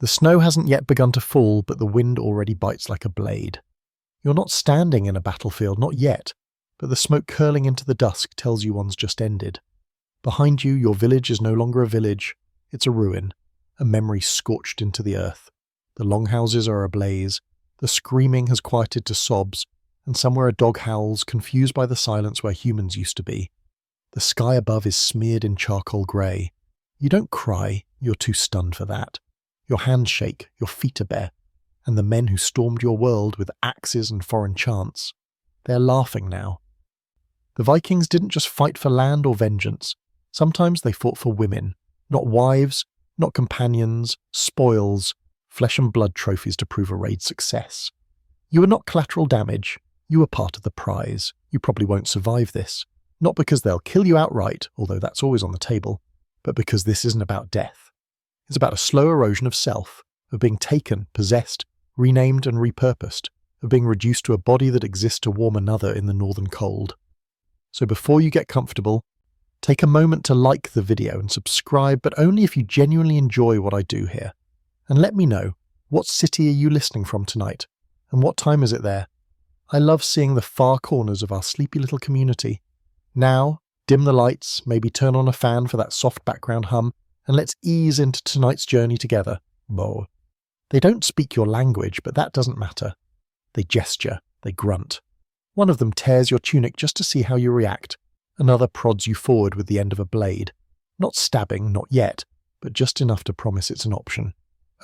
The snow hasn't yet begun to fall, but the wind already bites like a blade. You're not standing in a battlefield, not yet, but the smoke curling into the dusk tells you one's just ended. Behind you, your village is no longer a village, it's a ruin, a memory scorched into the earth. The longhouses are ablaze, the screaming has quieted to sobs, and somewhere a dog howls, confused by the silence where humans used to be. The sky above is smeared in charcoal grey. You don't cry, you're too stunned for that. Your hands shake, your feet are bare, and the men who stormed your world with axes and foreign chants, they're laughing now. The Vikings didn't just fight for land or vengeance. Sometimes they fought for women, not wives, not companions, spoils, flesh and blood trophies to prove a raid success. You were not collateral damage, you were part of the prize. You probably won't survive this, not because they'll kill you outright, although that's always on the table, but because this isn't about death. It's about a slow erosion of self, of being taken, possessed, renamed and repurposed, of being reduced to a body that exists to warm another in the northern cold. So before you get comfortable, take a moment to like the video and subscribe, but only if you genuinely enjoy what I do here. And let me know, what city are you listening from tonight? And what time is it there? I love seeing the far corners of our sleepy little community. Now, dim the lights, maybe turn on a fan for that soft background hum, and let's ease into tonight's journey together. Bo. They don't speak your language, but that doesn't matter. They gesture, they grunt. One of them tears your tunic just to see how you react. Another prods you forward with the end of a blade. Not stabbing, not yet, but just enough to promise it's an option.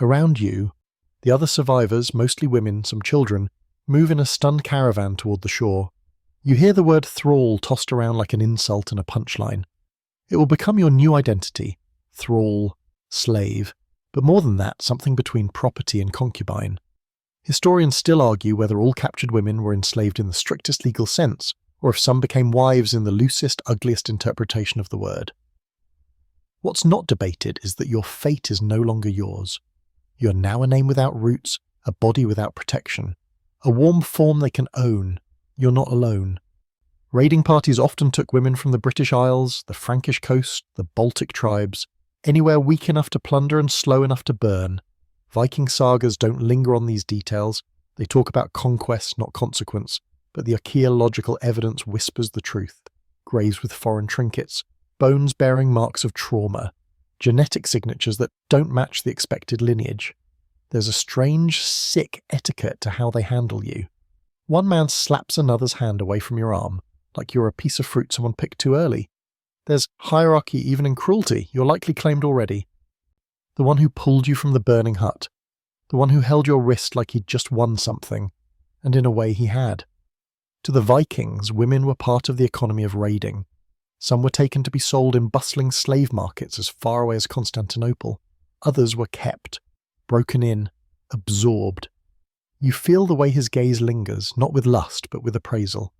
Around you, the other survivors, mostly women, some children, move in a stunned caravan toward the shore. You hear the word thrall tossed around like an insult and a punchline. It will become your new identity. Thrall, slave, but more than that, something between property and concubine. Historians still argue whether all captured women were enslaved in the strictest legal sense, or if some became wives in the loosest, ugliest interpretation of the word. What's not debated is that your fate is no longer yours. You're now a name without roots, a body without protection, a warm form they can own. You're not alone. Raiding parties often took women from the British Isles, the Frankish coast, the Baltic tribes, anywhere weak enough to plunder and slow enough to burn. Viking sagas don't linger on these details. They talk about conquest, not consequence, but the archaeological evidence whispers the truth. Graves with foreign trinkets, bones bearing marks of trauma, genetic signatures that don't match the expected lineage. There's a strange, sick etiquette to how they handle you. One man slaps another's hand away from your arm, like you're a piece of fruit someone picked too early. There's hierarchy even in cruelty, you're likely claimed already. The one who pulled you from the burning hut. The one who held your wrist like he'd just won something. And in a way he had. To the Vikings, women were part of the economy of raiding. Some were taken to be sold in bustling slave markets as far away as Constantinople. Others were kept, broken in, absorbed. You feel the way his gaze lingers, not with lust, but with appraisal.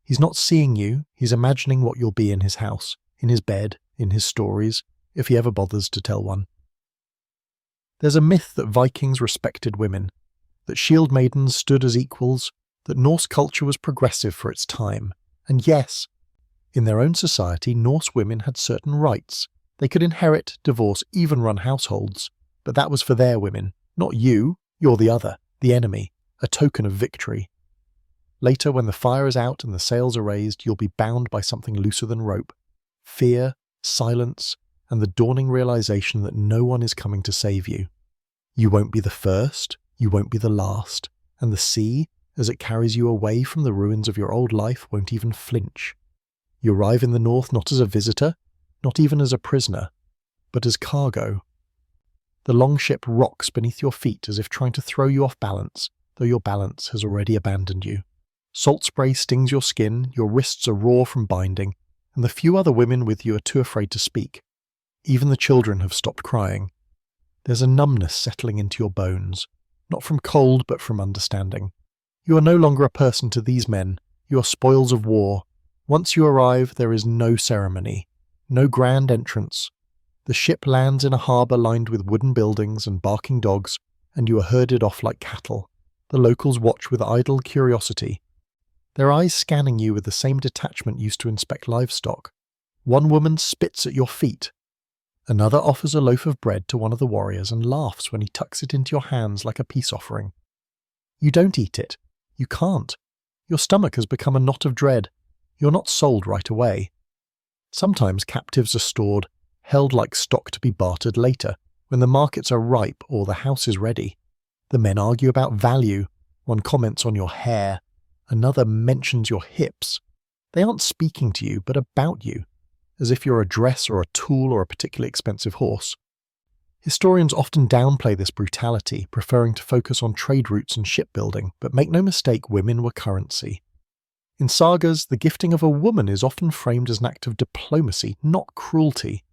He's not seeing you, he's imagining what you'll be in his house, in his bed, in his stories, if he ever bothers to tell one. There's a myth that Vikings respected women, that shield maidens stood as equals, that Norse culture was progressive for its time. And yes, in their own society, Norse women had certain rights. They could inherit, divorce, even run households. But that was for their women, not you. You're the other, the enemy, a token of victory. Later, when the fire is out and the sails are raised, you'll be bound by something looser than rope. Fear, silence, and the dawning realization that no one is coming to save you. You won't be the first, you won't be the last, and the sea, as it carries you away from the ruins of your old life, won't even flinch. You arrive in the north not as a visitor, not even as a prisoner, but as cargo. The longship rocks beneath your feet as if trying to throw you off balance, though your balance has already abandoned you. Salt spray stings your skin, your wrists are raw from binding, and the few other women with you are too afraid to speak. Even the children have stopped crying. There's a numbness settling into your bones, not from cold but from understanding. You are no longer a person to these men, you are spoils of war. Once you arrive, there is no ceremony, no grand entrance. The ship lands in a harbour lined with wooden buildings and barking dogs, and you are herded off like cattle. The locals watch with idle curiosity, their eyes scanning you with the same detachment used to inspect livestock. One woman spits at your feet. Another offers a loaf of bread to one of the warriors and laughs when he tucks it into your hands like a peace offering. You don't eat it. You can't. Your stomach has become a knot of dread. You're not sold right away. Sometimes captives are stored, held like stock to be bartered later, when the markets are ripe or the house is ready. The men argue about value. One comments on your hair. Another mentions your hips. They aren't speaking to you, but about you, as if you're a dress or a tool or a particularly expensive horse. Historians often downplay this brutality, preferring to focus on trade routes and shipbuilding, but make no mistake, women were currency. In sagas, the gifting of a woman is often framed as an act of diplomacy, not cruelty.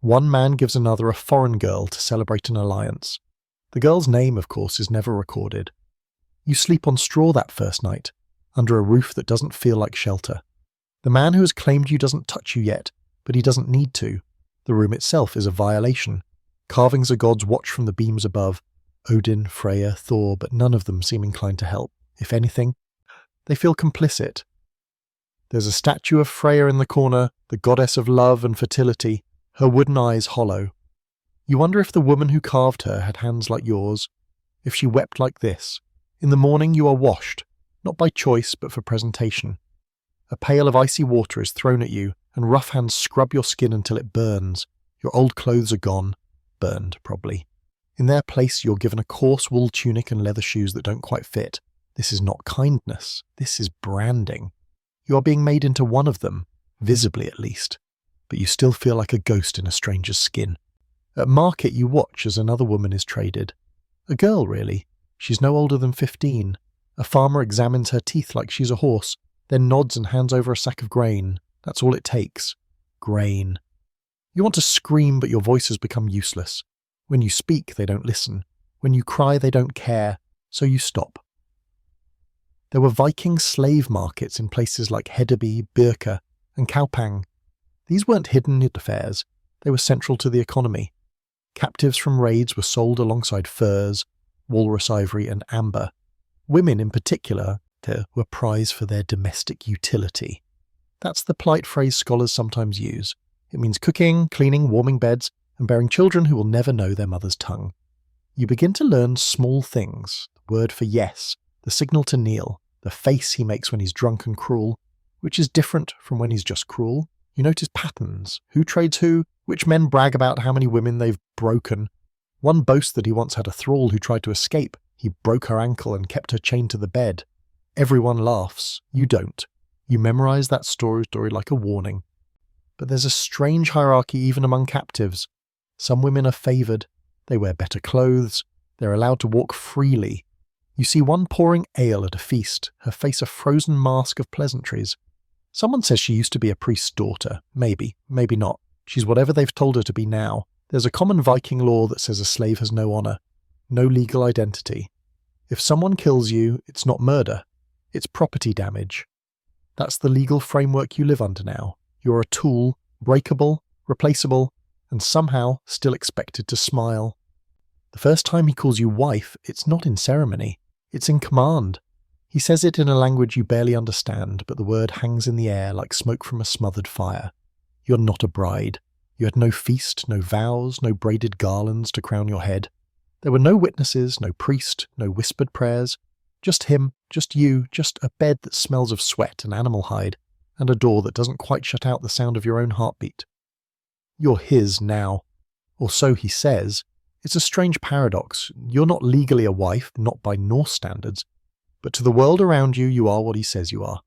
One man gives another a foreign girl to celebrate an alliance. The girl's name, of course, is never recorded. You sleep on straw that first night, under a roof that doesn't feel like shelter. The man who has claimed you doesn't touch you yet, but he doesn't need to. The room itself is a violation. Carvings of gods watch from the beams above, Odin, Freya, Thor, but none of them seem inclined to help. If anything, they feel complicit. There's a statue of Freya in the corner, the goddess of love and fertility, her wooden eyes hollow. You wonder if the woman who carved her had hands like yours, if she wept like this. In the morning you are washed, not by choice but for presentation. A pail of icy water is thrown at you, and rough hands scrub your skin until it burns. Your old clothes are gone. Burned, probably. In their place you're given a coarse wool tunic and leather shoes that don't quite fit. This is not kindness. This is branding. You are being made into one of them, visibly at least, but you still feel like a ghost in a stranger's skin. At market you watch as another woman is traded. A girl, really. She's no older than 15. A farmer examines her teeth like she's a horse, then nods and hands over a sack of grain. That's all it takes. Grain. You want to scream, but your voice has become useless. When you speak, they don't listen. When you cry, they don't care, so you stop. There were Viking slave markets in places like Hedeby, Birka, and Kaupang. These weren't hidden affairs. They were central to the economy. Captives from raids were sold alongside furs, walrus ivory, and amber. Women in particular were prized for their domestic utility. That's the polite phrase scholars sometimes use. It means cooking, cleaning, warming beds, and bearing children who will never know their mother's tongue. You begin to learn small things, the word for yes, the signal to kneel, the face he makes when he's drunk and cruel, which is different from when he's just cruel. You notice patterns, who trades who, which men brag about how many women they've broken. One boasts that he once had a thrall who tried to escape. He broke her ankle and kept her chained to the bed. Everyone laughs. You don't. You memorize that story like a warning. But there's a strange hierarchy even among captives. Some women are favoured. They wear better clothes. They're allowed to walk freely. You see one pouring ale at a feast, her face a frozen mask of pleasantries. Someone says she used to be a priest's daughter. Maybe, maybe not. She's whatever they've told her to be now. There's a common Viking law that says a slave has no honour, no legal identity. If someone kills you, it's not murder. It's property damage. That's the legal framework you live under now. You're a tool, breakable, replaceable, and somehow still expected to smile. The first time he calls you wife, it's not in ceremony. It's in command. He says it in a language you barely understand, but the word hangs in the air like smoke from a smothered fire. You're not a bride. You had no feast, no vows, no braided garlands to crown your head. There were no witnesses, no priest, no whispered prayers. Just him, just you, just a bed that smells of sweat and animal hide, and a door that doesn't quite shut out the sound of your own heartbeat. You're his now. Or so he says. It's a strange paradox. You're not legally a wife, not by Norse standards, but to the world around you, you are what he says you are.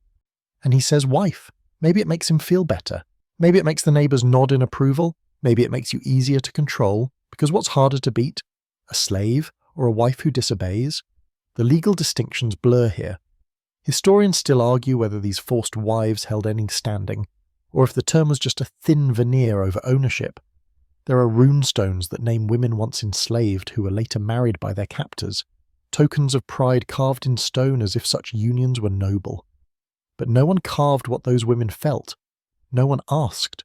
And he says wife. Maybe it makes him feel better. Maybe it makes the neighbours nod in approval. Maybe it makes you easier to control, because what's harder to beat? A slave or a wife who disobeys? The legal distinctions blur here. Historians still argue whether these forced wives held any standing, or if the term was just a thin veneer over ownership. There are runestones that name women once enslaved who were later married by their captors, tokens of pride carved in stone as if such unions were noble. But no one carved what those women felt. No one asked.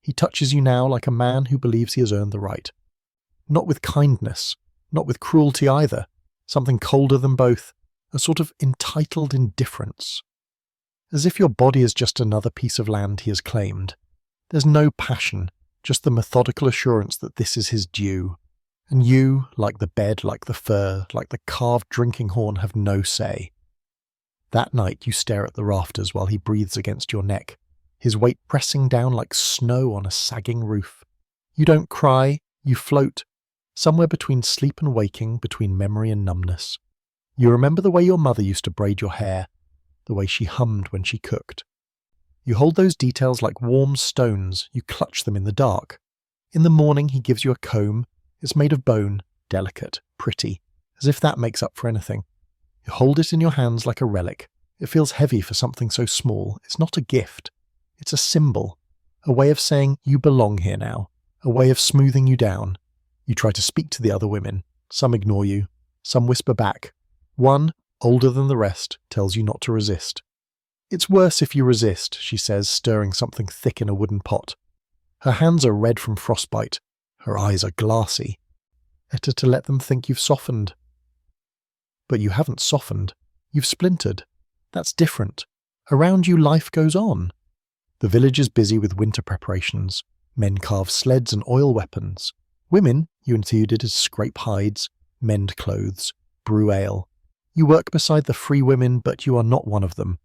He touches you now like a man who believes he has earned the right. Not with kindness, not with cruelty either, something colder than both, a sort of entitled indifference. As if your body is just another piece of land he has claimed. There's no passion, just the methodical assurance that this is his due. And you, like the bed, like the fur, like the carved drinking horn, have no say. That night you stare at the rafters while he breathes against your neck, his weight pressing down like snow on a sagging roof. You don't cry, you float, somewhere between sleep and waking, between memory and numbness. You remember the way your mother used to braid your hair, the way she hummed when she cooked. You hold those details like warm stones, you clutch them in the dark. In the morning he gives you a comb. It's made of bone, delicate, pretty, as if that makes up for anything. You hold it in your hands like a relic. It feels heavy for something so small. It's not a gift. It's a symbol, a way of saying you belong here now, a way of smoothing you down. You try to speak to the other women. Some ignore you. Some whisper back. One, older than the rest, tells you not to resist. It's worse if you resist, she says, stirring something thick in a wooden pot. Her hands are red from frostbite. Her eyes are glassy. Better to let them think you've softened. But you haven't softened. You've splintered. That's different. Around you life goes on. The village is busy with winter preparations. Men carve sleds and oil weapons. Women, you and you did, scrape hides, mend clothes, brew ale. You work beside the free women, but you are not one of them.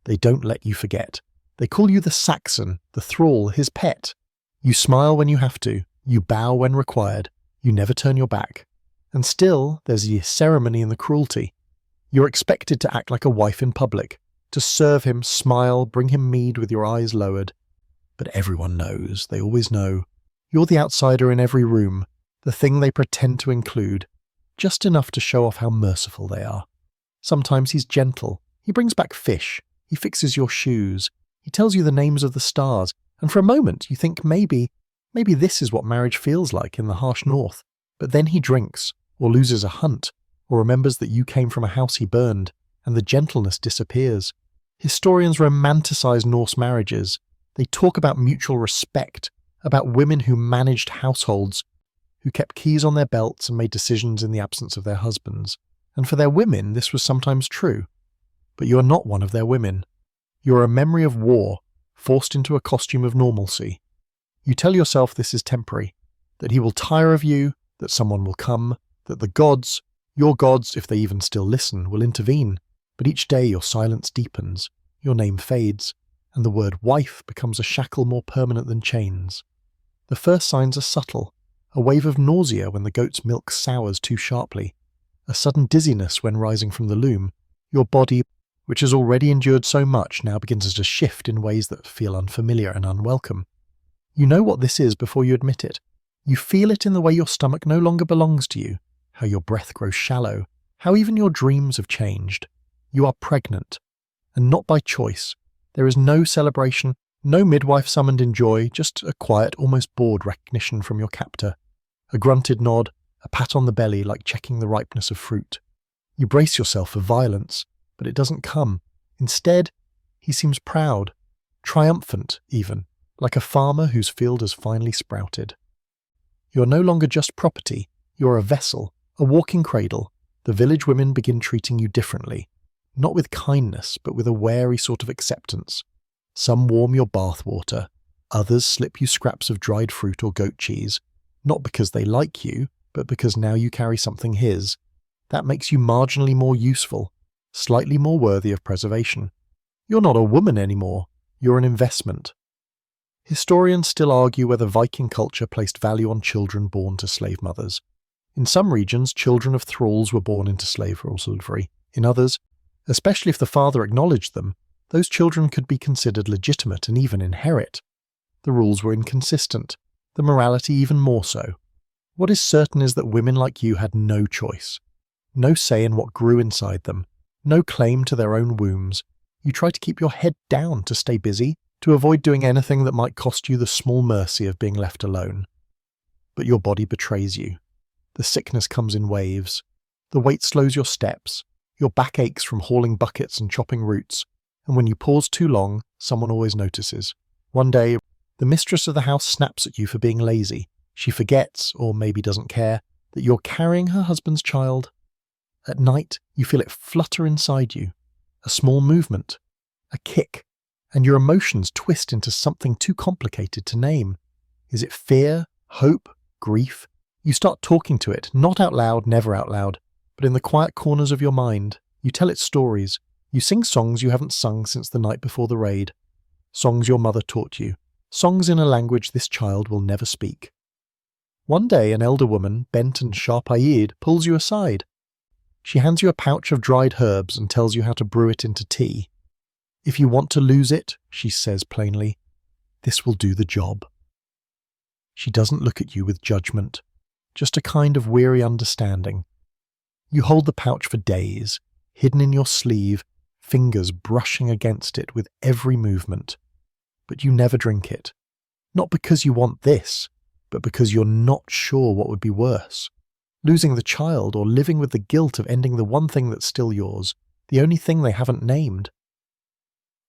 They don't let you forget. They call you the Saxon, the thrall, his pet. You smile when you have to. You bow when required. You never turn your back. And still, there's the ceremony and the cruelty. You're expected to act like a wife in public, to serve him, smile, bring him mead with your eyes lowered. But everyone knows, they always know. You're the outsider in every room, the thing they pretend to include, just enough to show off how merciful they are. Sometimes he's gentle. He brings back fish. He fixes your shoes. He tells you the names of the stars. And for a moment you think maybe this is what marriage feels like in the harsh north. But then he drinks, or loses a hunt, or remembers that you came from a house he burned, and the gentleness disappears. Historians romanticize Norse marriages. They talk about mutual respect, about women who managed households, who kept keys on their belts and made decisions in the absence of their husbands. And for their women, this was sometimes true. But you are not one of their women. You are a memory of war, forced into a costume of normalcy. You tell yourself this is temporary, that he will tire of you, that someone will come, that the gods, your gods, if they even still listen, will intervene. But each day your silence deepens, your name fades, and the word wife becomes a shackle more permanent than chains. The first signs are subtle, a wave of nausea when the goat's milk sours too sharply, a sudden dizziness when rising from the loom. Your body, which has already endured so much, now begins to shift in ways that feel unfamiliar and unwelcome. You know what this is before you admit it. You feel it in the way your stomach no longer belongs to you, how your breath grows shallow, how even your dreams have changed. You are pregnant, and not by choice. There is no celebration, no midwife summoned in joy, just a quiet, almost bored recognition from your captor. A grunted nod, a pat on the belly like checking the ripeness of fruit. You brace yourself for violence, but it doesn't come. Instead, he seems proud, triumphant even, like a farmer whose field has finally sprouted. You're no longer just property, you're a vessel, a walking cradle. The village women begin treating you differently, not with kindness, but with a wary sort of acceptance. Some warm your bath water, others slip you scraps of dried fruit or goat cheese, not because they like you, but because now you carry something his. That makes you marginally more useful, slightly more worthy of preservation. You're not a woman anymore, you're an investment. Historians still argue whether Viking culture placed value on children born to slave mothers. In some regions, children of thralls were born into slavery. In others, especially if the father acknowledged them, those children could be considered legitimate and even inherit. The rules were inconsistent, the morality even more so. What is certain is that women like you had no choice, no say in what grew inside them, no claim to their own wombs. You try to keep your head down to stay busy, to avoid doing anything that might cost you the small mercy of being left alone. But your body betrays you. The sickness comes in waves. The weight slows your steps. Your back aches from hauling buckets and chopping roots. And when you pause too long, someone always notices. One day, the mistress of the house snaps at you for being lazy. She forgets, or maybe doesn't care, that you're carrying her husband's child. At night, you feel it flutter inside you. A small movement. A kick. And your emotions twist into something too complicated to name. Is it fear, hope, grief? You start talking to it, not out loud, never out loud, but in the quiet corners of your mind. You tell it stories. You sing songs you haven't sung since the night before the raid. Songs your mother taught you. Songs in a language this child will never speak. One day, an elder woman, bent and sharp-eyed, pulls you aside. She hands you a pouch of dried herbs and tells you how to brew it into tea. If you want to lose it, she says plainly, this will do the job. She doesn't look at you with judgment, just a kind of weary understanding. You hold the pouch for days, hidden in your sleeve, fingers brushing against it with every movement. But you never drink it. Not because you want this, but because you're not sure what would be worse. Losing the child or living with the guilt of ending the one thing that's still yours, the only thing they haven't named.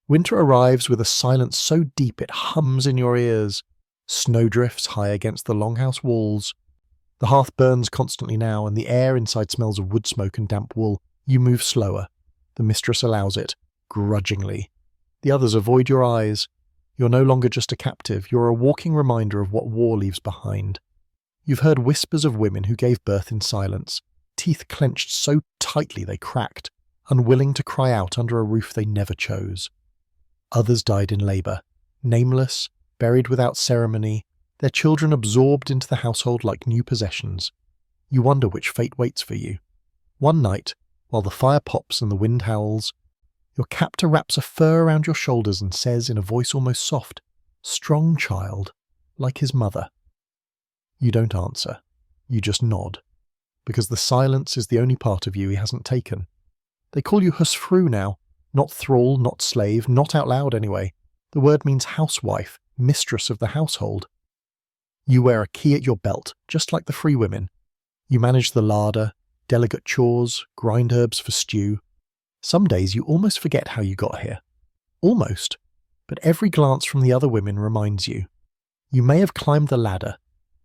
Winter arrives with a silence so deep it hums in your ears. Snow drifts high against the longhouse walls. The hearth burns constantly now, and the air inside smells of wood smoke and damp wool. You move slower. The mistress allows it, grudgingly. The others avoid your eyes. You're no longer just a captive, you're a walking reminder of what war leaves behind. You've heard whispers of women who gave birth in silence, teeth clenched so tightly they cracked, unwilling to cry out under a roof they never chose. Others died in labour, nameless, buried without ceremony, their children absorbed into the household like new possessions. You wonder which fate waits for you. One night, while the fire pops and the wind howls, your captor wraps a fur around your shoulders and says in a voice almost soft, "Strong child, like his mother." You don't answer. You just nod, because the silence is the only part of you he hasn't taken. They call you husfru now, not thrall, not slave, not out loud anyway. The word means housewife, mistress of the household. You wear a key at your belt, just like the free women. You manage the larder, delicate chores, grind herbs for stew. Some days you almost forget how you got here. Almost. But every glance from the other women reminds you. You may have climbed the ladder,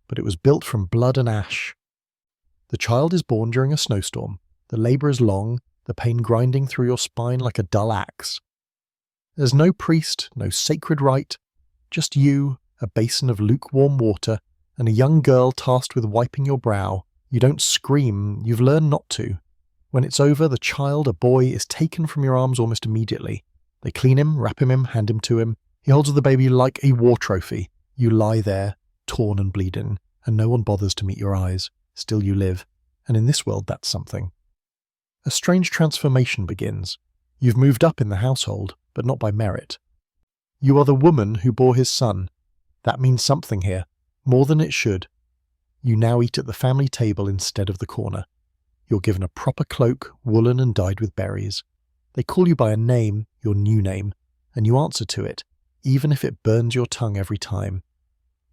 but it was built from blood and ash. The child is born during a snowstorm. The labour is long, the pain grinding through your spine like a dull axe. There's no priest, no sacred rite, just you, a basin of lukewarm water, and a young girl tasked with wiping your brow. You don't scream, you've learned not to. When it's over, the child, a boy, is taken from your arms almost immediately. They clean him, wrap him in, hand him to him. He holds the baby like a war trophy. You lie there, torn and bleeding, and no one bothers to meet your eyes. Still you live, and in this world that's something. A strange transformation begins. You've moved up in the household, but not by merit. You are the woman who bore his son. That means something here, more than it should. You now eat at the family table instead of the corner. You're given a proper cloak, woolen and dyed with berries. They call you by a name, your new name, and you answer to it, even if it burns your tongue every time.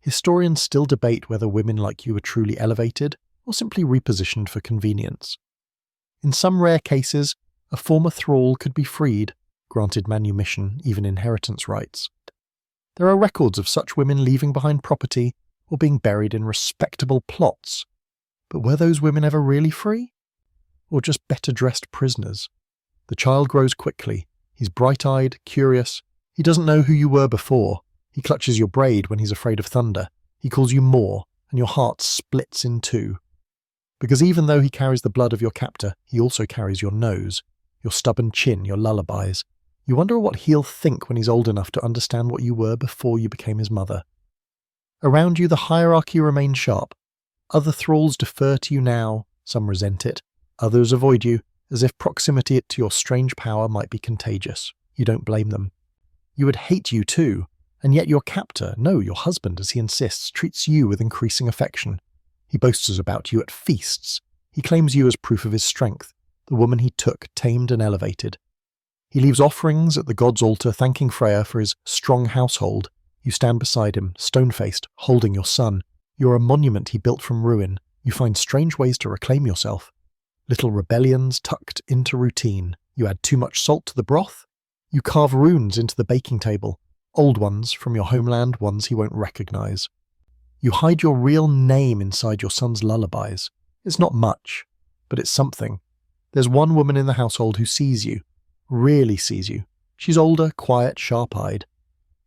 Historians still debate whether women like you were truly elevated or simply repositioned for convenience. In some rare cases, a former thrall could be freed, granted manumission, even inheritance rights. There are records of such women leaving behind property or being buried in respectable plots. But were those women ever really free? Or just better-dressed prisoners? The child grows quickly. He's bright-eyed, curious. He doesn't know who you were before. He clutches your braid when he's afraid of thunder. He calls you more, and your heart splits in two. Because even though he carries the blood of your captor, he also carries your nose, your stubborn chin, your lullabies. You wonder what he'll think when he's old enough to understand what you were before you became his mother. Around you, the hierarchy remains sharp. Other thralls defer to you now, some resent it, others avoid you, as if proximity to your strange power might be contagious. You don't blame them. You would hate you too, and yet your captor, no, your husband as he insists, treats you with increasing affection. He boasts about you at feasts. He claims you as proof of his strength, the woman he took, tamed and elevated. He leaves offerings at the god's altar thanking Freya for his strong household. You stand beside him, stone-faced, holding your son. You're a monument he built from ruin. You find strange ways to reclaim yourself. Little rebellions tucked into routine. You add too much salt to the broth. You carve runes into the baking table. Old ones from your homeland, ones he won't recognize. You hide your real name inside your son's lullabies. It's not much, but it's something. There's one woman in the household who sees you, really sees you. She's older, quiet, sharp-eyed.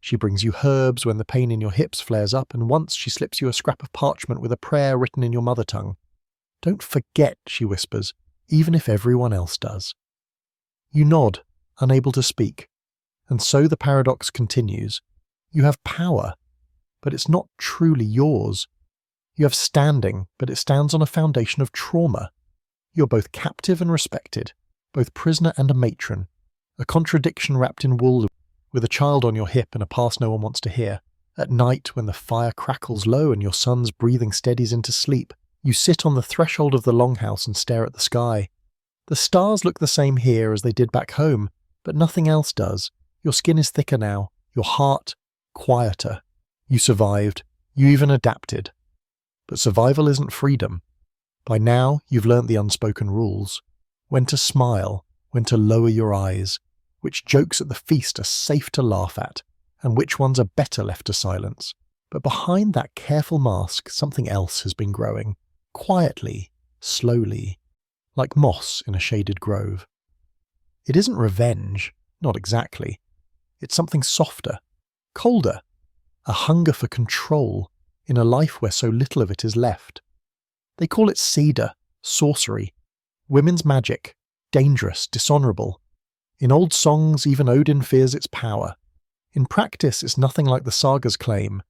She brings you herbs when the pain in your hips flares up, and once she slips you a scrap of parchment with a prayer written in your mother tongue. Don't forget, she whispers, even if everyone else does. You nod, unable to speak, and so the paradox continues. You have power, but it's not truly yours. You have standing, but it stands on a foundation of trauma. You're both captive and respected, both prisoner and a matron, a contradiction wrapped in wool, with a child on your hip and a past no one wants to hear. At night, when the fire crackles low and your son's breathing steadies into sleep, you sit on the threshold of the longhouse and stare at the sky. The stars look the same here as they did back home, but nothing else does. Your skin is thicker now, your heart quieter. You survived, you even adapted. But survival isn't freedom. By now, you've learnt the unspoken rules. When to smile, when to lower your eyes, which jokes at the feast are safe to laugh at, and which ones are better left to silence. But behind that careful mask, something else has been growing, quietly, slowly, like moss in a shaded grove. It isn't revenge, not exactly. It's something softer, colder, a hunger for control in a life where so little of it is left. They call it cedar, sorcery, women's magic, dangerous, dishonourable. In old songs, even Odin fears its power. In practice, it's nothing like the sagas claim.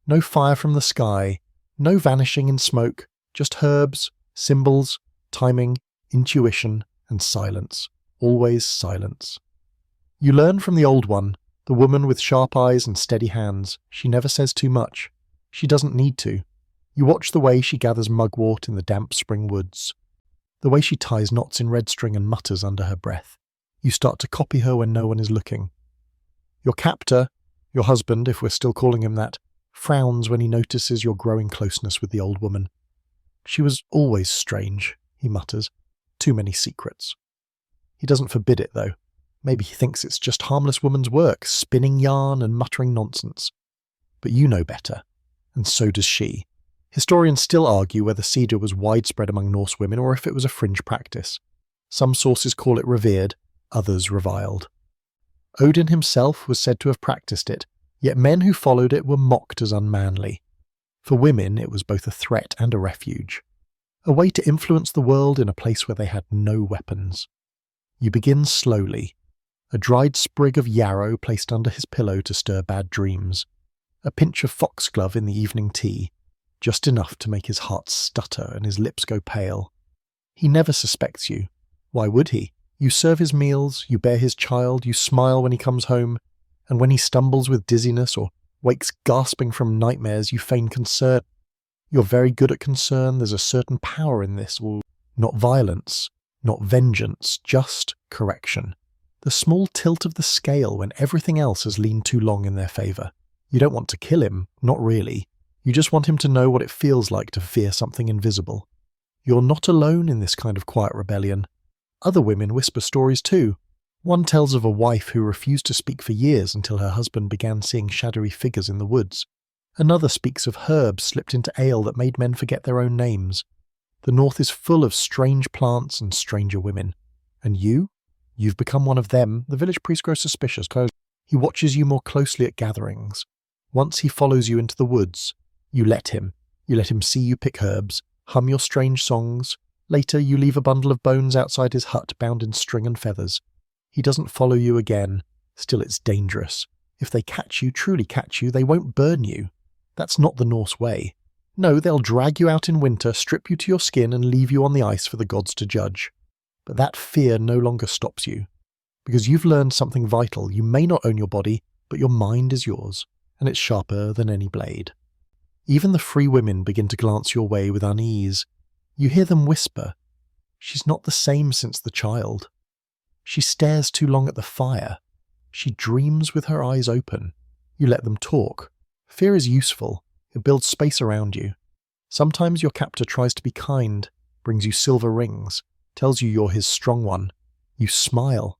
No fire from the sky, no vanishing in smoke, just herbs, symbols, timing, intuition, and silence. Always silence. You learn from the old one, the woman with sharp eyes and steady hands. She never says too much. She doesn't need to. You watch the way she gathers mugwort in the damp spring woods, the way she ties knots in red string and mutters under her breath. You start to copy her when no one is looking. Your captor, your husband, if we're still calling him that, frowns when he notices your growing closeness with the old woman. She was always strange, he mutters. Too many secrets. He doesn't forbid it, though. Maybe he thinks it's just harmless woman's work, spinning yarn and muttering nonsense. But you know better, and so does she. Historians still argue whether cedar was widespread among Norse women or if it was a fringe practice. Some sources call it revered, others reviled. Odin himself was said to have practiced it, yet men who followed it were mocked as unmanly. For women, it was both a threat and a refuge, a way to influence the world in a place where they had no weapons. You begin slowly, a dried sprig of yarrow placed under his pillow to stir bad dreams, a pinch of foxglove in the evening tea, just enough to make his heart stutter and his lips go pale. He never suspects you. Why would he? You serve his meals, you bear his child, you smile when he comes home, and when he stumbles with dizziness or wakes gasping from nightmares, you feign concern. You're very good at concern. There's a certain power in this. Not violence, not vengeance, just correction. The small tilt of the scale when everything else has leaned too long in their favour. You don't want to kill him, not really. You just want him to know what it feels like to fear something invisible. You're not alone in this kind of quiet rebellion. Other women whisper stories too. One tells of a wife who refused to speak for years until her husband began seeing shadowy figures in the woods. Another speaks of herbs slipped into ale that made men forget their own names. The north is full of strange plants and stranger women. And you've become one of them. The village priest grows suspicious. He watches you more closely at gatherings. Once he follows you into the woods. You let him. You let him see you pick herbs, hum your strange songs. Later you leave a bundle of bones outside his hut bound in string and feathers. He doesn't follow you again. Still, it's dangerous. If they catch you, truly catch you, they won't burn you. That's not the Norse way. No, they'll drag you out in winter, strip you to your skin and leave you on the ice for the gods to judge. But that fear no longer stops you. Because you've learned something vital. You may not own your body, but your mind is yours, and it's sharper than any blade. Even the free women begin to glance your way with unease. You hear them whisper, "She's not the same since the child. She stares too long at the fire. She dreams with her eyes open." You let them talk. Fear is useful. It builds space around you. Sometimes your captor tries to be kind, brings you silver rings, tells you you're his strong one. You smile.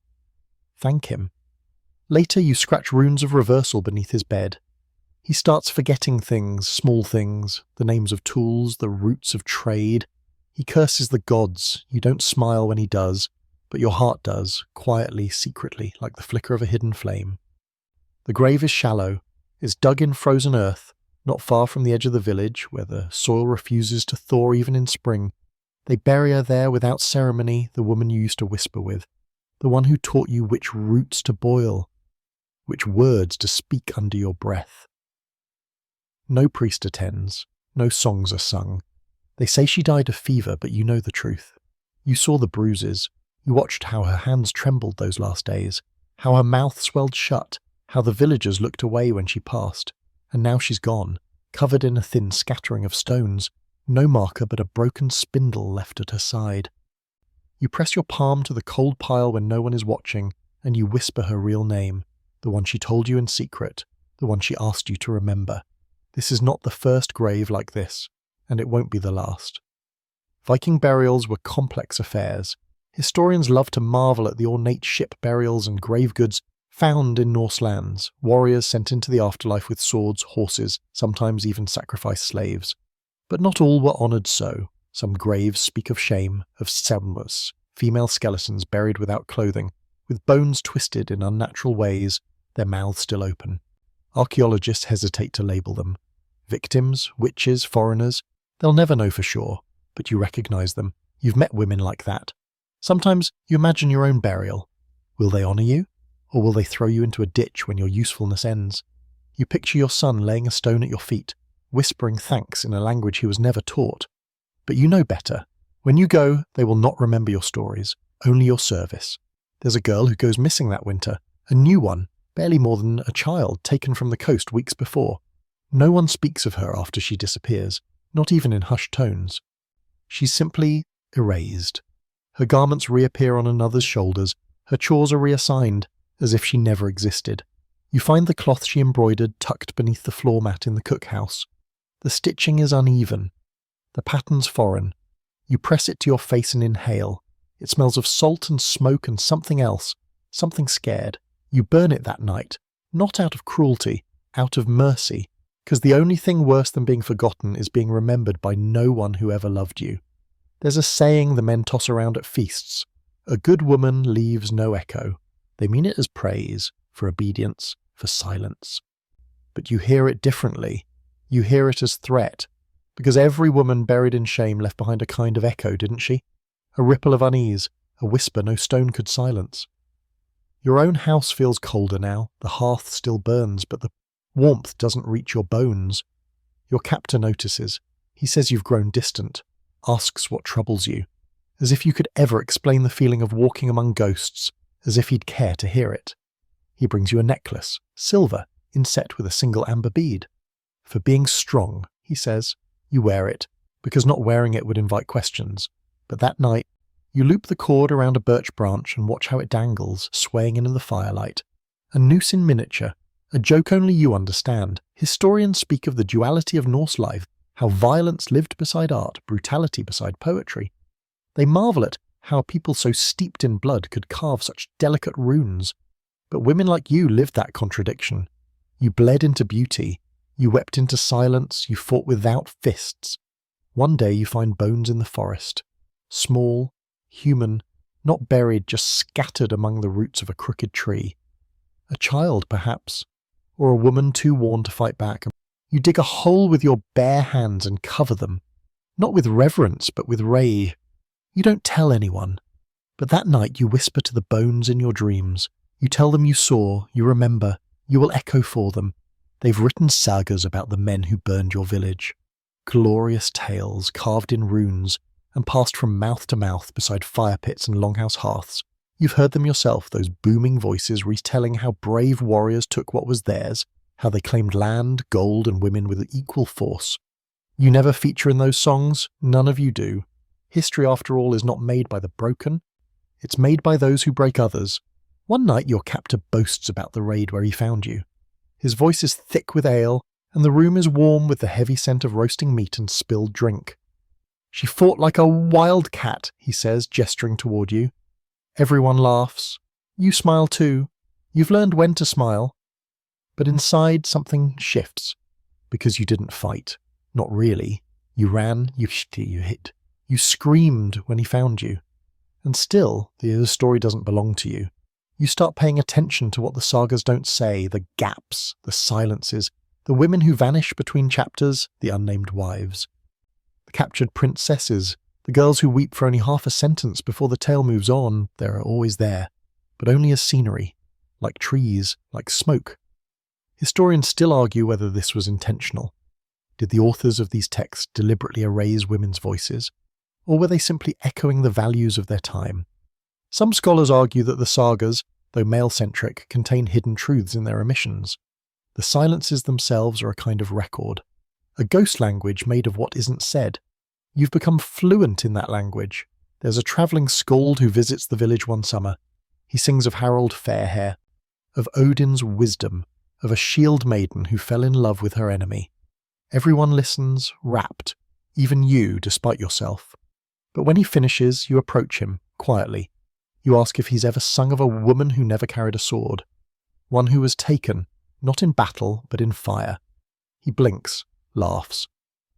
Thank him. Later you scratch runes of reversal beneath his bed. He starts forgetting things, small things, the names of tools, the roots of trade. He curses the gods. You don't smile when he does, but your heart does, quietly, secretly, like the flicker of a hidden flame. The grave is shallow, It's dug in frozen earth, not far from the edge of the village, where the soil refuses to thaw even in spring. They bury her there without ceremony, the woman you used to whisper with, the one who taught you which roots to boil, which words to speak under your breath. No priest attends, no songs are sung. They say she died of fever, but you know the truth. You saw the bruises, you watched how her hands trembled those last days, how her mouth swelled shut, how the villagers looked away when she passed, and now she's gone, covered in a thin scattering of stones, no marker but a broken spindle left at her side. You press your palm to the cold pile when no one is watching, and you whisper her real name, the one she told you in secret, the one she asked you to remember. This is not the first grave like this, and it won't be the last. Viking burials were complex affairs. Historians love to marvel at the ornate ship burials and grave goods found in Norse lands, warriors sent into the afterlife with swords, horses, sometimes even sacrificed slaves. But not all were honoured so. Some graves speak of shame, of selmus, female skeletons buried without clothing, with bones twisted in unnatural ways, their mouths still open. Archaeologists hesitate to label them. Victims, witches, foreigners, they'll never know for sure, but you recognise them. You've met women like that. Sometimes you imagine your own burial. Will they honour you? Or will they throw you into a ditch when your usefulness ends? You picture your son laying a stone at your feet, whispering thanks in a language he was never taught. But you know better. When you go, they will not remember your stories, only your service. There's a girl who goes missing that winter, a new one, barely more than a child taken from the coast weeks before. No one speaks of her after she disappears, not even in hushed tones. She's simply erased. Her garments reappear on another's shoulders, her chores are reassigned, as if she never existed. You find the cloth she embroidered tucked beneath the floor mat in the cookhouse. The stitching is uneven. The pattern's foreign. You press it to your face and inhale. It smells of salt and smoke and something else, something scared. You burn it that night, not out of cruelty, out of mercy, because the only thing worse than being forgotten is being remembered by no one who ever loved you. There's a saying the men toss around at feasts. A good woman leaves no echo. They mean it as praise, for obedience, for silence. But you hear it differently. You hear it as threat, because every woman buried in shame left behind a kind of echo, didn't she? A ripple of unease, a whisper no stone could silence. Your own house feels colder now, the hearth still burns, but the warmth doesn't reach your bones. Your captor notices. He says you've grown distant, asks what troubles you, as if you could ever explain the feeling of walking among ghosts, as if he'd care to hear it. He brings you a necklace, silver, inset with a single amber bead. For being strong, he says, you wear it, because not wearing it would invite questions. But that night, you loop the cord around a birch branch and watch how it dangles, swaying in the firelight. A noose in miniature, a joke only you understand. Historians speak of the duality of Norse life, how violence lived beside art, brutality beside poetry. They marvel at how people so steeped in blood could carve such delicate runes. But women like you lived that contradiction. You bled into beauty, you wept into silence, you fought without fists. One day you find bones in the forest. Small, human, not buried, just scattered among the roots of a crooked tree. A child, perhaps, or a woman too worn to fight back. You dig a hole with your bare hands and cover them, not with reverence, but with ray. You don't tell anyone, but that night you whisper to the bones in your dreams. You tell them you saw, you remember, you will echo for them. They've written sagas about the men who burned your village. Glorious tales carved in runes and passed from mouth to mouth beside fire pits and longhouse hearths. You've heard them yourself, those booming voices retelling how brave warriors took what was theirs, how they claimed land, gold, and women with equal force. You never feature in those songs, none of you do. History, after all, is not made by the broken. It's made by those who break others. One night your captor boasts about the raid where he found you. His voice is thick with ale, and the room is warm with the heavy scent of roasting meat and spilled drink. She fought like a wild cat, he says, gesturing toward you. Everyone laughs. You smile too. You've learned when to smile. But inside something shifts, because you didn't fight. Not really. You ran, you hid. You screamed when he found you. And still, the story doesn't belong to you. You start paying attention to what the sagas don't say, the gaps, the silences, the women who vanish between chapters, the unnamed wives. The captured princesses, the girls who weep for only half a sentence before the tale moves on, they're always there, but only as scenery, like trees, like smoke. Historians still argue whether this was intentional. Did the authors of these texts deliberately erase women's voices, or were they simply echoing the values of their time? Some scholars argue that the sagas, though male-centric, contain hidden truths in their omissions. The silences themselves are a kind of record, a ghost language made of what isn't said. You've become fluent in that language. There's a travelling skald who visits the village one summer. He sings of Harold Fairhair, of Odin's wisdom, of a shield maiden who fell in love with her enemy. Everyone listens, rapt, even you, despite yourself. But when he finishes, you approach him, quietly. You ask if he's ever sung of a woman who never carried a sword, one who was taken, not in battle, but in fire. He blinks, laughs.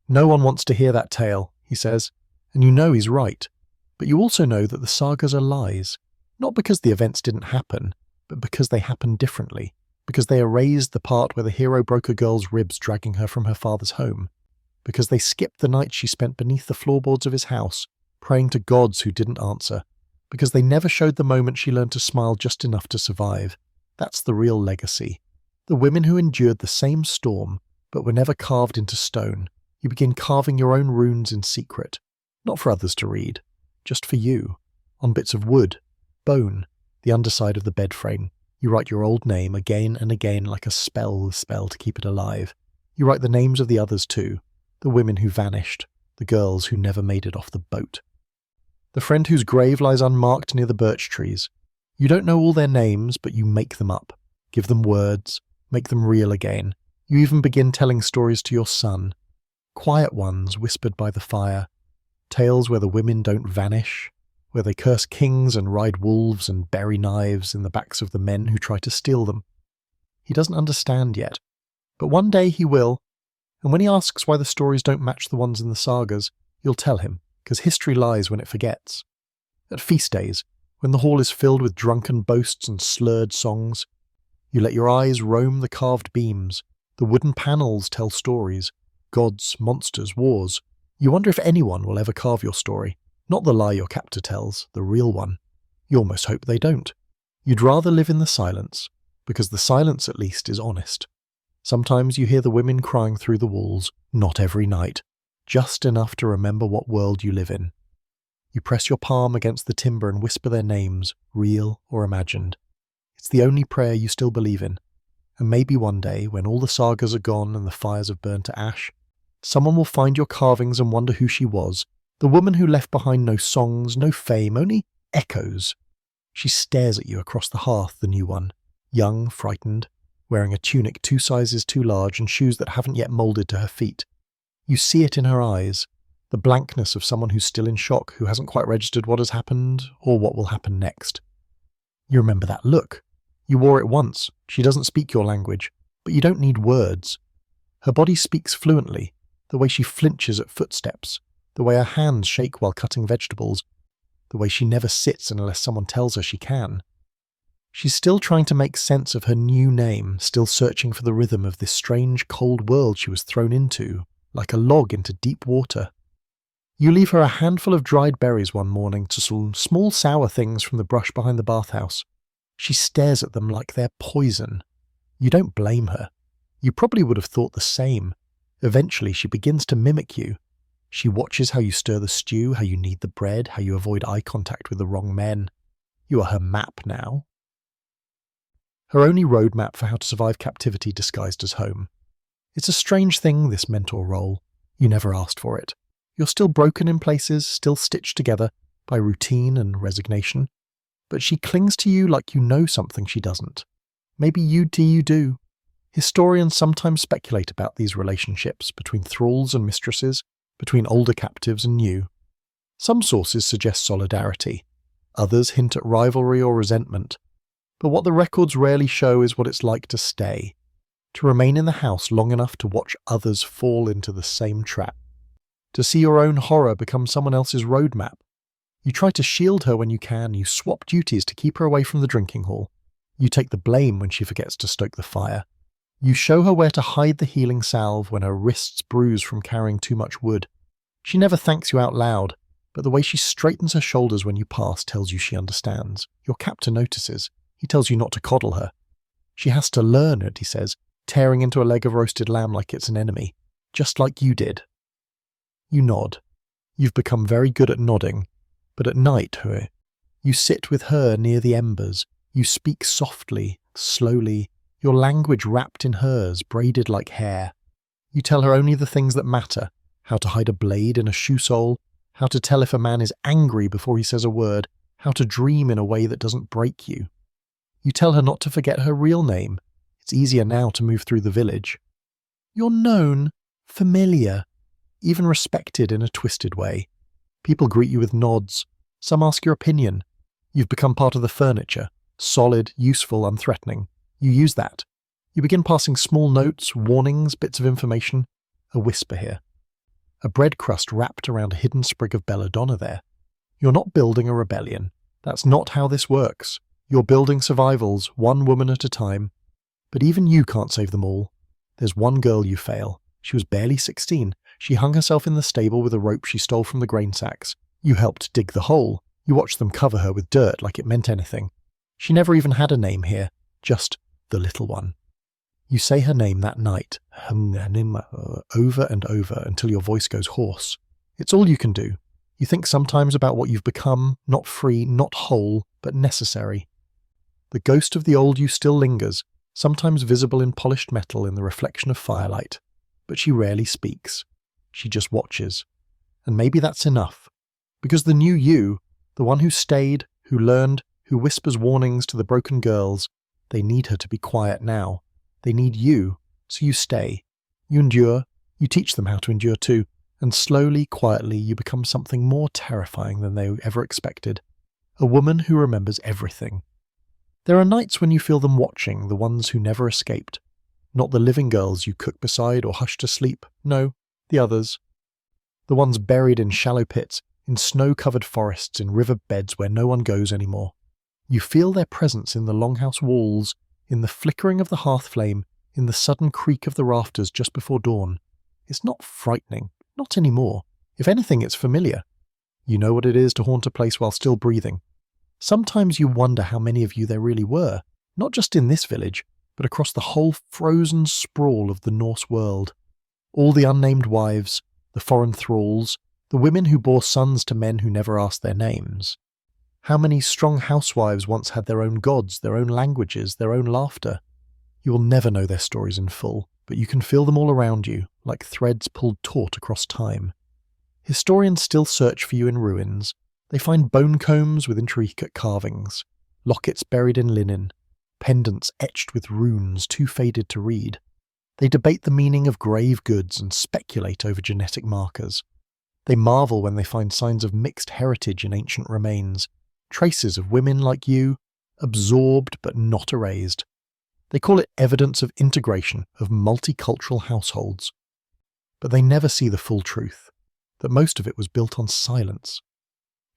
No one wants to hear that tale, he says, and you know he's right. But you also know that the sagas are lies, not because the events didn't happen, but because they happened differently, because they erased the part where the hero broke a girl's ribs dragging her from her father's home, because they skipped the night she spent beneath the floorboards of his house, praying to gods who didn't answer, because they never showed the moment she learned to smile just enough to survive. That's the real legacy. The women who endured the same storm, but were never carved into stone. You begin carving your own runes in secret, not for others to read, just for you, on bits of wood, bone, the underside of the bed frame. You write your old name again and again like a spell to keep it alive. You write the names of the others too, the women who vanished, the girls who never made it off the boat. The friend whose grave lies unmarked near the birch trees. You don't know all their names, but you make them up, give them words, make them real again. You even begin telling stories to your son. Quiet ones whispered by the fire. Tales where the women don't vanish, where they curse kings and ride wolves and bury knives in the backs of the men who try to steal them. He doesn't understand yet, but one day he will, and when he asks why the stories don't match the ones in the sagas, you'll tell him, because history lies when it forgets. At feast days, when the hall is filled with drunken boasts and slurred songs, you let your eyes roam the carved beams. The wooden panels tell stories, gods, monsters, wars. You wonder if anyone will ever carve your story, not the lie your captor tells, the real one. You almost hope they don't. You'd rather live in the silence, because the silence at least is honest. Sometimes you hear the women crying through the walls, not every night, just enough to remember what world you live in. You press your palm against the timber and whisper their names, real or imagined. It's the only prayer you still believe in. And maybe one day, when all the sagas are gone and the fires have burned to ash, someone will find your carvings and wonder who she was, the woman who left behind no songs, no fame, only echoes. She stares at you across the hearth, the new one, young, frightened, wearing a tunic 2 sizes too large and shoes that haven't yet moulded to her feet. You see it in her eyes, the blankness of someone who's still in shock, who hasn't quite registered what has happened or what will happen next. You remember that look. You wore it once. She doesn't speak your language, but you don't need words. Her body speaks fluently, the way she flinches at footsteps, the way her hands shake while cutting vegetables, the way she never sits unless someone tells her she can. She's still trying to make sense of her new name, still searching for the rhythm of this strange, cold world she was thrown into, like a log into deep water. You leave her a handful of dried berries one morning to some small sour things from the brush behind the bathhouse. She stares at them like they're poison. You don't blame her. You probably would have thought the same. Eventually she begins to mimic you. She watches how you stir the stew, how you knead the bread, how you avoid eye contact with the wrong men. You are her map now. Her only roadmap for how to survive captivity disguised as home. It's a strange thing, this mentor role. You never asked for it. You're still broken in places, still stitched together by routine and resignation. But she clings to you like you know something she doesn't. Maybe you do. Historians sometimes speculate about these relationships between thralls and mistresses, between older captives and new. Some sources suggest solidarity. Others hint at rivalry or resentment. But what the records rarely show is what it's like to stay, to remain in the house long enough to watch others fall into the same trap, to see your own horror become someone else's roadmap. You try to shield her when you can, you swap duties to keep her away from the drinking hall. You take the blame when she forgets to stoke the fire. You show her where to hide the healing salve when her wrists bruise from carrying too much wood. She never thanks you out loud, but the way she straightens her shoulders when you pass tells you she understands. Your captor notices. He tells you not to coddle her. She has to learn it, he says, tearing into a leg of roasted lamb like it's an enemy, just like you did. You nod. You've become very good at nodding, but at night, you sit with her near the embers. You speak softly, slowly, your language wrapped in hers, braided like hair. You tell her only the things that matter, how to hide a blade in a shoe sole, how to tell if a man is angry before he says a word, how to dream in a way that doesn't break you. You tell her not to forget her real name. It's easier now to move through the village. You're known, familiar, even respected in a twisted way. People greet you with nods. Some ask your opinion. You've become part of the furniture, solid, useful, unthreatening. You use that. You begin passing small notes, warnings, bits of information. A whisper here. A bread crust wrapped around a hidden sprig of belladonna there. You're not building a rebellion. That's not how this works. You're building survivals, one woman at a time. But even you can't save them all. There's one girl you fail. She was barely 16. She hung herself in the stable with a rope she stole from the grain sacks. You helped dig the hole. You watched them cover her with dirt like it meant anything. She never even had a name here, just the little one. You say her name that night, over and over until your voice goes hoarse. It's all you can do. You think sometimes about what you've become, not free, not whole, but necessary. The ghost of the old you still lingers, sometimes visible in polished metal in the reflection of firelight, but she rarely speaks. She just watches. And maybe that's enough. Because the new you, the one who stayed, who learned, who whispers warnings to the broken girls, they need her to be quiet now. They need you, so you stay. You endure, you teach them how to endure too, and slowly, quietly, you become something more terrifying than they ever expected. A woman who remembers everything. There are nights when you feel them watching, the ones who never escaped. Not the living girls you cook beside or hush to sleep, no, the others. The ones buried in shallow pits, in snow-covered forests, in river beds where no one goes anymore. You feel their presence in the longhouse walls, in the flickering of the hearth flame, in the sudden creak of the rafters just before dawn. It's not frightening, not anymore. If anything, it's familiar. You know what it is to haunt a place while still breathing. Sometimes you wonder how many of you there really were, not just in this village, but across the whole frozen sprawl of the Norse world. All the unnamed wives, the foreign thralls, the women who bore sons to men who never asked their names. How many strong housewives once had their own gods, their own languages, their own laughter? You will never know their stories in full, but you can feel them all around you, like threads pulled taut across time. Historians still search for you in ruins. They find bone combs with intricate carvings, lockets buried in linen, pendants etched with runes too faded to read. They debate the meaning of grave goods and speculate over genetic markers. They marvel when they find signs of mixed heritage in ancient remains, traces of women like you, absorbed but not erased. They call it evidence of integration of multicultural households. But they never see the full truth, that most of it was built on silence.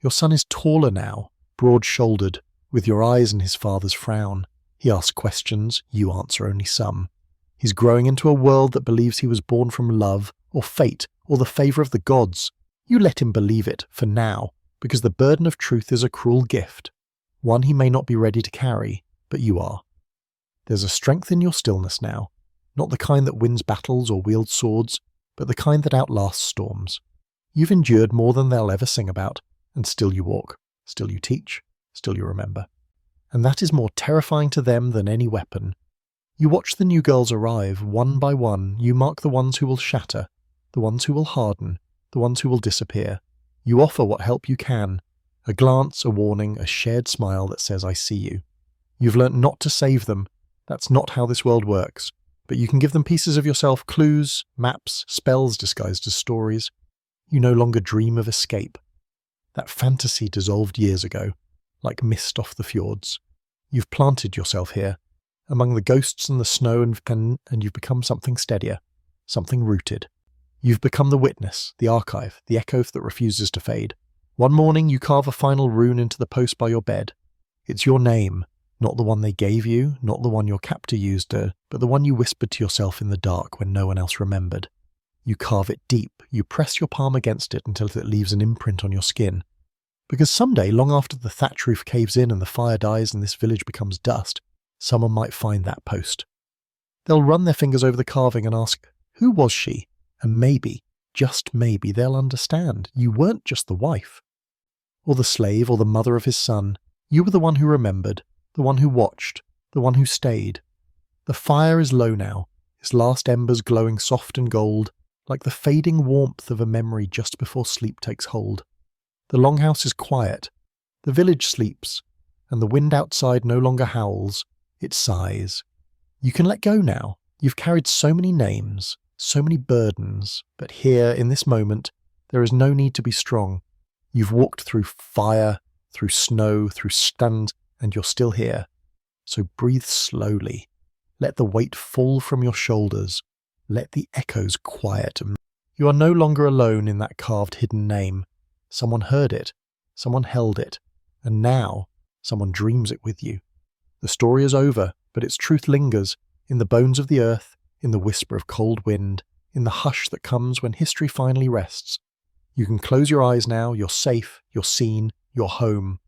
Your son is taller now, broad-shouldered, with your eyes and his father's frown. He asks questions, you answer only some. He's growing into a world that believes he was born from love, or fate, or the favour of the gods. You let him believe it, for now, because the burden of truth is a cruel gift, one he may not be ready to carry, but you are. There's a strength in your stillness now, not the kind that wins battles or wields swords, but the kind that outlasts storms. You've endured more than they'll ever sing about, and still you walk, still you teach, still you remember. And that is more terrifying to them than any weapon. You watch the new girls arrive, one by one. You mark the ones who will shatter, the ones who will harden, the ones who will disappear. You offer what help you can, a glance, a warning, a shared smile that says, I see you. You've learnt not to save them. That's not how this world works. But you can give them pieces of yourself, clues, maps, spells disguised as stories. You no longer dream of escape. That fantasy dissolved years ago, like mist off the fjords. You've planted yourself here, among the ghosts and the snow, and you've become something steadier, something rooted. You've become the witness, the archive, the echo that refuses to fade, One morning you carve a final rune into the post by your bed. It's your name, not the one they gave you, not the one your captor used, but the one you whispered to yourself in the dark when no one else remembered. You carve it deep, you press your palm against it until it leaves an imprint on your skin. Because someday, long after the thatch roof caves in and the fire dies and this village becomes dust, someone might find that post. They'll run their fingers over the carving and ask, who was she? And maybe, just maybe, they'll understand you weren't just the wife, or the slave, or the mother of his son. You were the one who remembered, the one who watched, the one who stayed. The fire is low now, its last embers glowing soft and gold, like the fading warmth of a memory just before sleep takes hold. The longhouse is quiet, the village sleeps, and the wind outside no longer howls, it sighs. You can let go now. You've carried so many names, so many burdens, but here, in this moment, there is no need to be strong. You've walked through fire, through snow, through stand, and you're still here. So breathe slowly. Let the weight fall from your shoulders. Let the echoes quiet. You are no longer alone in that carved hidden name. Someone heard it, someone held it, and now someone dreams it with you. The story is over, but its truth lingers, in the bones of the earth, in the whisper of cold wind, in the hush that comes when history finally rests. You can close your eyes now, you're safe, you're seen, you're home.